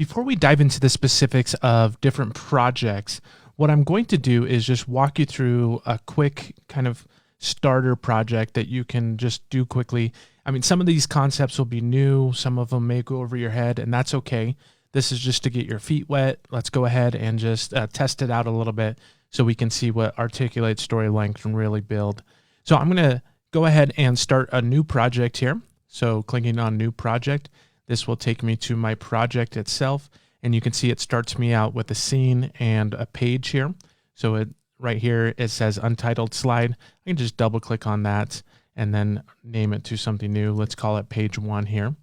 Before we dive into the specifics of different projects, what I'm going to do is just walk you through a quick kind of starter project that you can just do quickly. I mean, some of these concepts will be new, some of them may go over your head, and that's okay. This is just to get your feet wet. Let's go ahead and just test it out a little bit so we can see what Articulate Storyline can really build. So I'm going to go ahead and start a new project here. So clicking on New Project, this will take me to my project itself, and you can see it starts me out with a scene and a page here. So right here, it says Untitled Slide. I can just double click on that and then name it to something new. Let's call it page 1 here.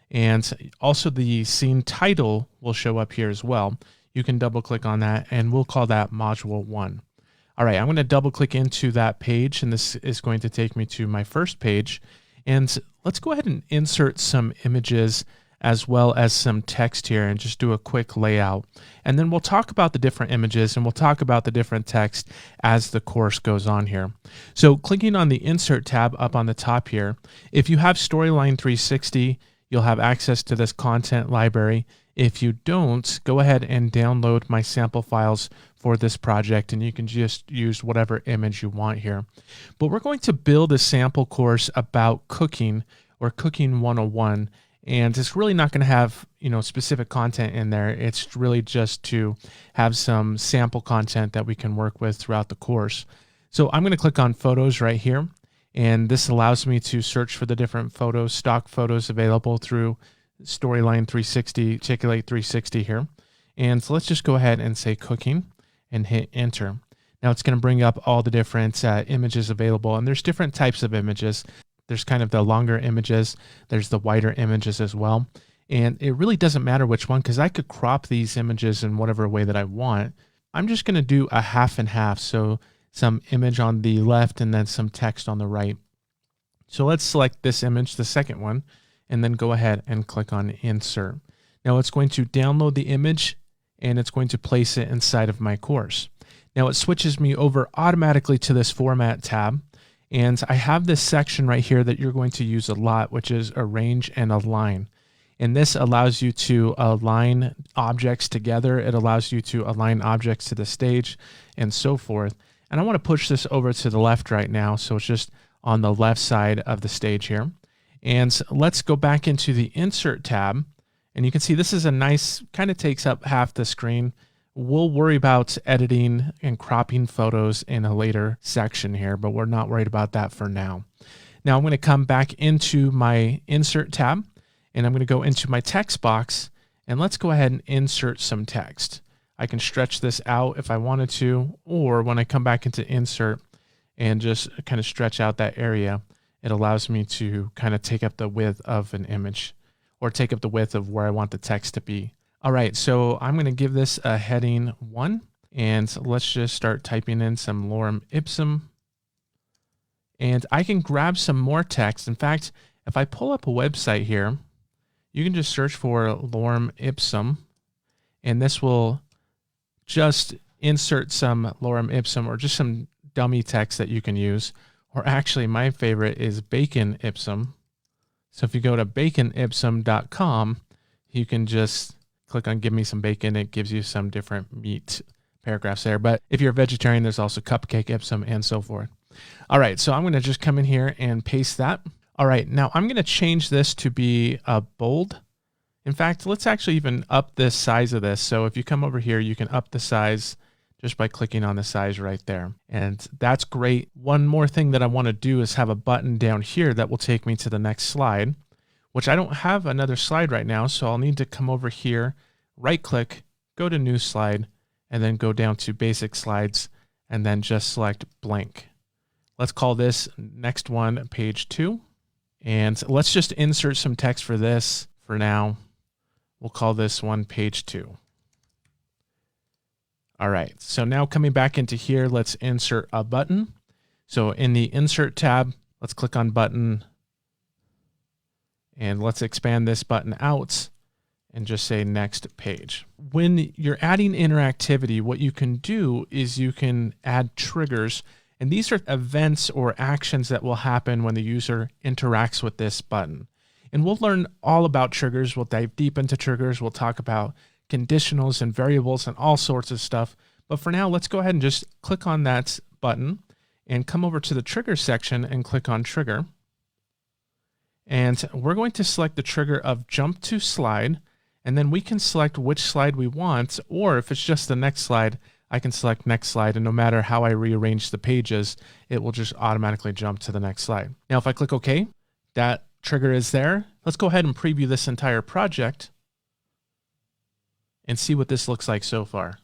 And also the scene title will show up here as well. You can double click on that and we'll call that module 1. All right, I'm going to double click into that page, and this is going to take me to my first page. And let's go ahead and insert some images as well as some text here and just do a quick layout. And then we'll talk about the different images and we'll talk about the different text as the course goes on here. So clicking on the Insert tab up on the top here, if you have Storyline 360, you'll have access to this content library. If you don't, go ahead and download my sample files for this project, and you can just use whatever image you want here. But we're going to build a sample course about cooking, or Cooking 101, and it's really not going to have, specific content in there. It's really just to have some sample content that we can work with throughout the course. So I'm going to click on Photos right here, and this allows me to search for the different photos, stock photos available through Storyline 360, Articulate 360 here. And so let's just go ahead and say cooking and hit enter. Now it's going to bring up all the different images available, and there's different types of images. There's kind of the longer images, there's the wider images as well. And it really doesn't matter which one, because I could crop these images in whatever way that I want. I'm just going to do a half and half, so some image on the left and then some text on the right. So let's select this image, the second one, and then go ahead and click on Insert. Now it's going to download the image and it's going to place it inside of my course. Now it switches me over automatically to this Format tab, and I have this section right here that you're going to use a lot, which is Arrange and Align. And this allows you to align objects together. It allows you to align objects to the stage and so forth. And I want to push this over to the left right now, so it's just on the left side of the stage here. And let's go back into the Insert tab, and you can see this is a nice, kind of takes up half the screen. We'll worry about editing and cropping photos in a later section here, but we're not worried about that for now. Now I'm going to come back into my Insert tab, and I'm going to go into my text box, and let's go ahead and insert some text. I can stretch this out if I wanted to, or when I come back into Insert and just kind of stretch out that area, it allows me to kind of take up the width of an image, or take up the width of where I want the text to be. All right, so I'm going to give this a heading 1, and let's just start typing in some lorem ipsum. And I can grab some more text. In fact, if I pull up a website here, you can just search for lorem ipsum, and this will just insert some lorem ipsum or just some dummy text that you can use. Or actually, my favorite is bacon ipsum. So if you go to baconipsum.com, you can just click on Give Me Some Bacon. It gives you some different meat paragraphs there. But if you're a vegetarian, there's also cupcake ipsum and so forth. All right, so I'm going to just come in here and paste that. All right, now I'm going to change this to be bold. In fact, let's actually even up the size of this. So if you come over here, you can up the size just by clicking on the size right there. And that's great. One more thing that I want to do is have a button down here that will take me to the next slide, which I don't have another slide right now. So I'll need to come over here, right click, go to New Slide, and then go down to Basic Slides, and then just select Blank. Let's call this next one Page 2. And let's just insert some text for this for now. We'll call this one Page 2. All right, so now coming back into here, let's insert a button. So in the Insert tab, let's click on Button, and let's expand this button out and just say Next Page. When you're adding interactivity, what you can do is you can add triggers, and these are events or actions that will happen when the user interacts with this button. And we'll learn all about triggers. We'll dive deep into triggers. We'll talk about conditionals and variables and all sorts of stuff. But for now, let's go ahead and just click on that button and come over to the trigger section and click on trigger. And we're going to select the trigger of jump to slide, and then we can select which slide we want, or if it's just the next slide, I can select next slide, and no matter how I rearrange the pages, it will just automatically jump to the next slide. Now, if I click OK, that trigger is there. Let's go ahead and preview this entire project and see what this looks like so far.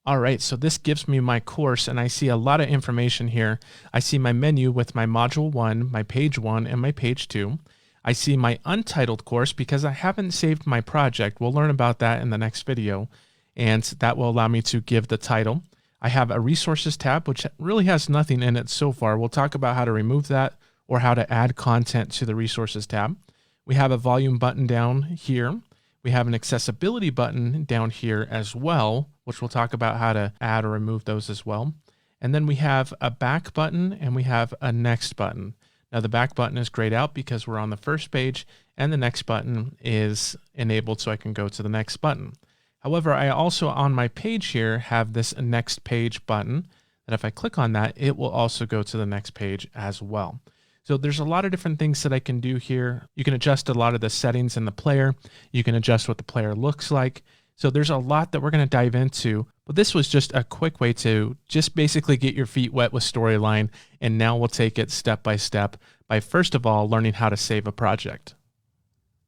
All right, so this gives me my course, and I see a lot of information here. I see my menu with my module 1, my page 1, and my page 2. I see my untitled course because I haven't saved my project. We'll learn about that in the next video, and that will allow me to give the title. I have a resources tab, which really has nothing in it so far. We'll talk about how to remove that or how to add content to the resources tab. We have a volume button down here. We have an accessibility button down here as well, which we'll talk about how to add or remove those as well. And then we have a back button and we have a next button. Now the back button is grayed out because we're on the first page, and the next button is enabled so I can go to the next button. However, I also on my page here have this next page button that if I click on that, it will also go to the next page as well. So there's a lot of different things that I can do here. You can adjust a lot of the settings in the player. You can adjust what the player looks like. So there's a lot that we're going to dive into, but this was just a quick way to just basically get your feet wet with Storyline. And now we'll take it step by step by first of all, learning how to save a project.